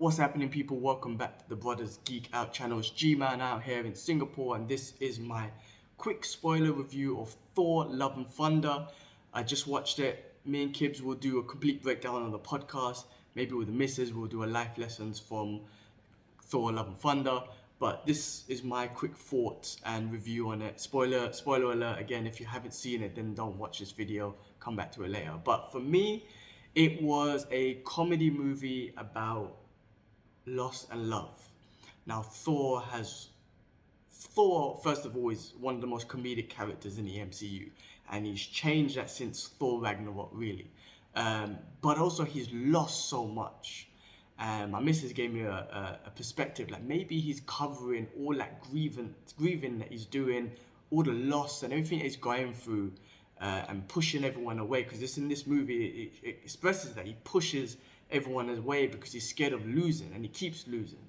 What's happening, people? Welcome back to the Brothers Geek Out channel. It's G-Man out here in Singapore, and this is my quick spoiler review of Thor Love and Thunder. I just watched it. Me and Kibbs will do a complete breakdown on the podcast. Maybe with the missus, we'll do a life lessons from Thor Love and Thunder. But this is my quick thoughts and review on it. Spoiler alert again, if you haven't seen it, then don't watch this video. Come back to it later. But for me, it was a comedy movie about loss and love. Now, Thor, first of all, is one of the most comedic characters in the MCU, and he's changed that since Thor Ragnarok, really. But also, he's lost so much. My missus gave me a perspective, like maybe he's covering all that grieving that he's doing, all the loss and everything he's going through, and pushing everyone away. Because in this movie, it expresses that he pushes everyone away because he's scared of losing, and he keeps losing.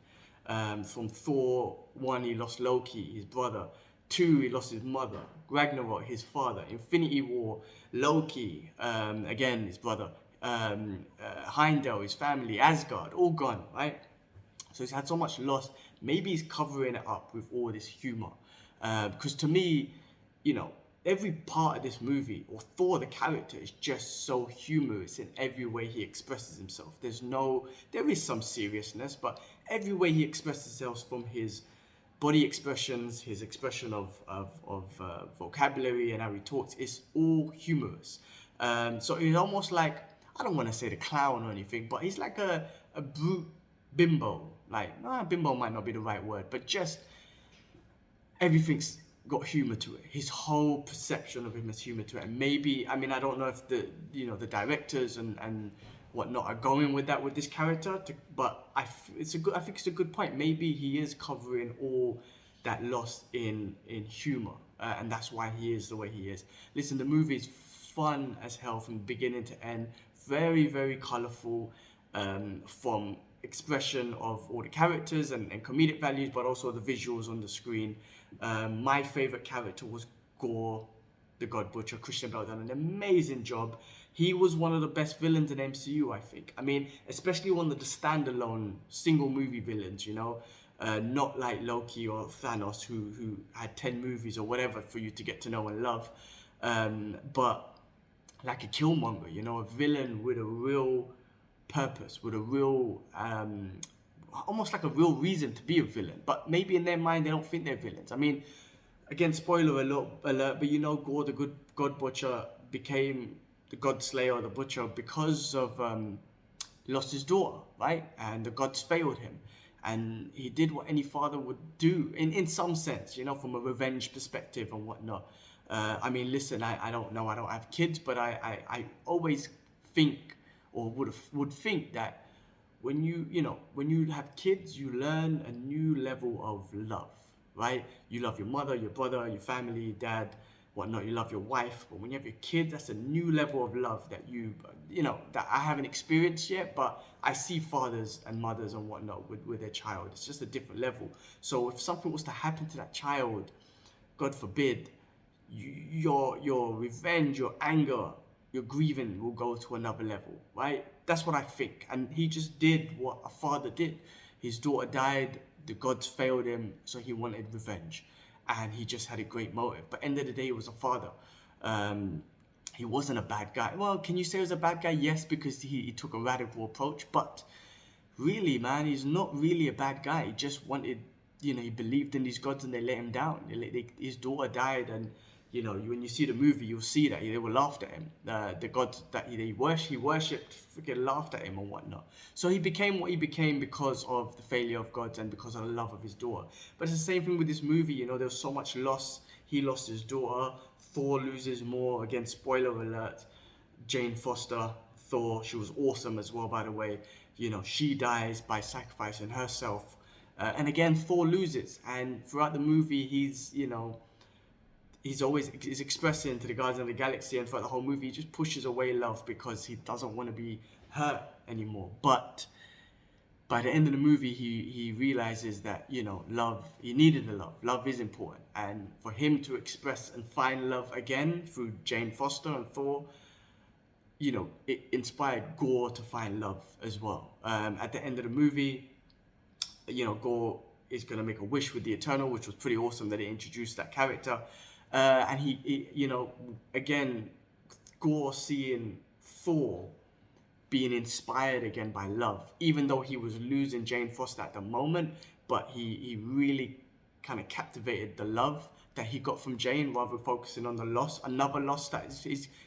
From Thor 1, he lost Loki, his brother. 2, he lost his mother. Ragnarok, his father. Infinity War, Loki, again, his brother. Heimdall, his family, Asgard, all gone, right? So he's had so much loss. Maybe he's covering it up with all this humor. Because to me, every part of this movie, or Thor the character, is just so humorous in every way he expresses himself. There is some seriousness, but every way he expresses himself, from his body expressions, his expression of vocabulary and how he talks, is all humorous. So he's almost like, I don't want to say the clown or anything, but he's like a brute bimbo. Bimbo might not be the right word, but just everything's got humor to it. His whole perception of him has humor to it. And maybe, I don't know if the directors and whatnot are going with that with this character, but I think it's a good point. Maybe he is covering all that loss in humor, and that's why he is the way he is. Listen, the movie is fun as hell from beginning to end. Very, very colorful, from expression of all the characters and comedic values, but also the visuals on the screen. My favorite character was Gore, the God Butcher. Christian Bale done an amazing job. He was one of the best villains in MCU, I think. Especially one of the standalone single movie villains, not like Loki or Thanos, who had 10 movies or whatever for you to get to know and love. But like a Killmonger, a villain with a real purpose, with a real, almost like a real reason to be a villain. But maybe in their mind, they don't think they're villains. Again, spoiler alert, but Gore, the good God Butcher, became the God Slayer, or the Butcher, because of lost his daughter, right? And the gods failed him. And he did what any father would do, in some sense, from a revenge perspective and whatnot. Listen, I don't know, I don't have kids, but I always think, or would think, that when you have kids, you learn a new level of love, right? You love your mother, your brother, your family, dad, whatnot. You love your wife, but when you have your kids, that's a new level of love that that I haven't experienced yet, but I see fathers and mothers and whatnot with their child. It's just a different level. So if something was to happen to that child, God forbid, your revenge, your anger, your grieving will go to another level, right? That's what I think. And he just did what a father did. His daughter died, the gods failed him, so he wanted revenge. And he just had a great motive. But end of the day, he was a father. He wasn't a bad guy. Well, can you say he was a bad guy? Yes, because he took a radical approach. But really, man, he's not really a bad guy. He just wanted, he believed in these gods and they let him down. His daughter died, and when you see the movie, you'll see that they will laughed at him. The gods that he worshipped freaking laughed at him and whatnot. So he became what he became because of the failure of gods and because of the love of his daughter. But it's the same thing with this movie. There was so much loss. He lost his daughter. Thor loses more. Again, spoiler alert. Jane Foster, Thor, she was awesome as well, by the way. She dies by sacrificing herself. And again, Thor loses. And throughout the movie, he's expressing to the Guardians of the Galaxy, and throughout the whole movie, he just pushes away love because he doesn't want to be hurt anymore. But by the end of the movie, he realizes that, love, he needed the love. Love is important. And for him to express and find love again through Jane Foster and Thor, it inspired Gore to find love as well. At the end of the movie, Gore is going to make a wish with the Eternal, which was pretty awesome that it introduced that character. And again, Gore seeing Thor being inspired again by love, even though he was losing Jane Foster at the moment, but he really kind of captivated the love that he got from Jane, rather than focusing on the loss, another loss that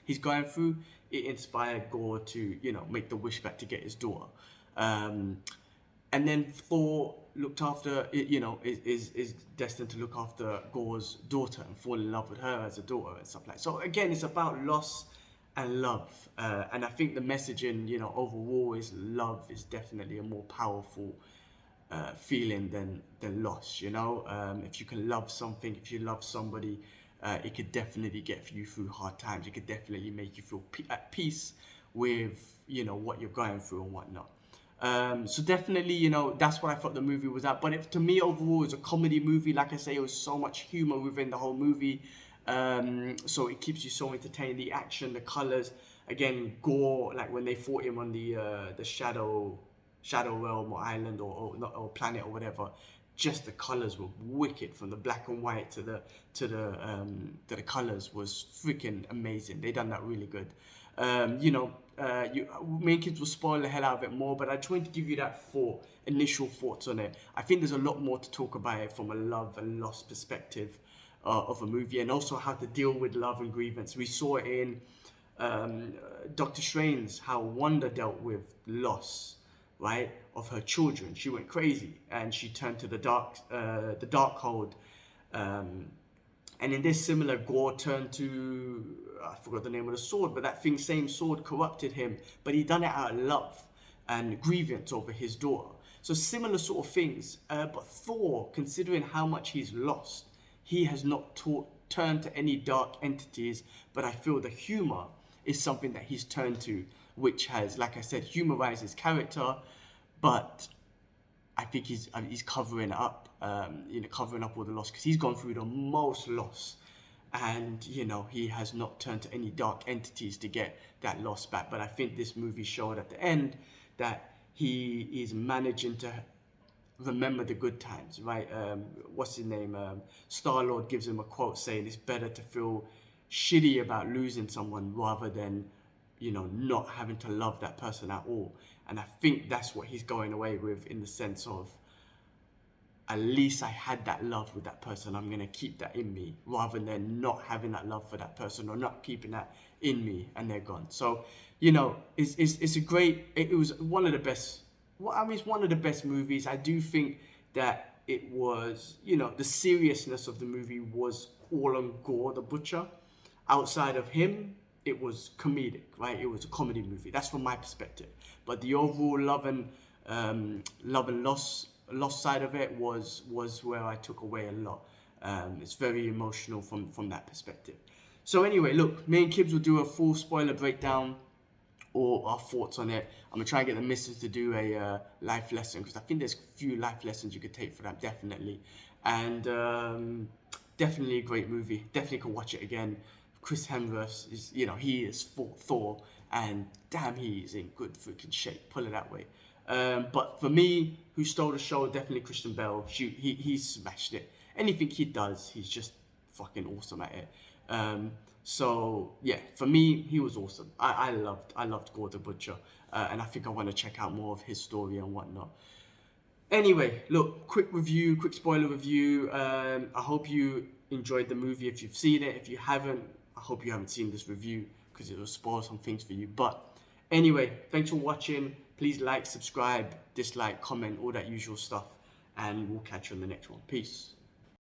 he's going through. It inspired Gore to, make the wish back to get his daughter. And then Thor looked after, is destined to look after Gore's daughter and fall in love with her as a daughter and stuff like that. So again, it's about loss and love. And I think the messaging, overall is love is definitely a more powerful feeling than loss, if you can love something, if you love somebody, it could definitely get you through hard times. It could definitely make you feel at peace with, what you're going through and whatnot. So definitely, that's what I thought the movie was at. But to me, overall, it's a comedy movie. Like I say, it was so much humor within the whole movie. So it keeps you so entertained. The action, the colors. Again, Gore, like when they fought him on the Shadow Realm or island or planet or whatever, just the colors were wicked, from the black and white to the colors was freaking amazing. They done that really good. Me and kids will spoil the hell out of it more, but I just wanted to give you that initial thoughts on it. I think there's a lot more to talk about it from a love and loss perspective of a movie, and also how to deal with love and grievance. We saw it in Doctor Strange, how Wanda dealt with loss, right, of her children. She went crazy and she turned to the Darkhold. And in this, similar, Gore turned to, I forgot the name of the sword, but that same sword corrupted him, but he done it out of love and grievance over his daughter. So similar sort of things. But Thor, considering how much he's lost, he has not turned to any dark entities, but I feel the humor is something that he's turned to, which has, like I said, humorized his character, but I think he's covering up, covering up all the loss, because he's gone through the most loss, and he has not turned to any dark entities to get that loss back. But I think this movie showed at the end that he is managing to remember the good times, right? What's his name? Star-Lord gives him a quote saying it's better to feel shitty about losing someone rather than not having to love that person at all. And I think that's what he's going away with, in the sense of, at least I had that love with that person, I'm going to keep that in me, rather than not having that love for that person or not keeping that in me and they're gone. So, it's a great, it was one of the best, it's one of the best movies. I do think that it was, the seriousness of the movie was all on Gore the Butcher. Outside of him, it was comedic, right? It was a comedy movie. That's from my perspective. But the overall love and loss side of it was where I took away a lot. It's very emotional from that perspective. So anyway, look, me and Kibbs will do a full spoiler breakdown or our thoughts on it. I'm gonna try and get the missus to do a life lesson, because I think there's a few life lessons you could take for that, definitely. And definitely a great movie. Definitely could watch it again. Chris Hemsworth is, he is Thor, and damn, he is in good freaking shape, put it that way. But for me, who stole the show, definitely Christian Bale. He smashed it. Anything he does, he's just fucking awesome at it. So yeah, for me, he was awesome. I loved Gore the Butcher, and I think I want to check out more of his story and whatnot. Anyway, look, quick spoiler review. I hope you enjoyed the movie. If you've seen it, if you haven't, I hope you haven't seen this review, because it will spoil some things for you. But anyway, thanks for watching. Please like, subscribe, dislike, comment, all that usual stuff. And we'll catch you on the next one. Peace.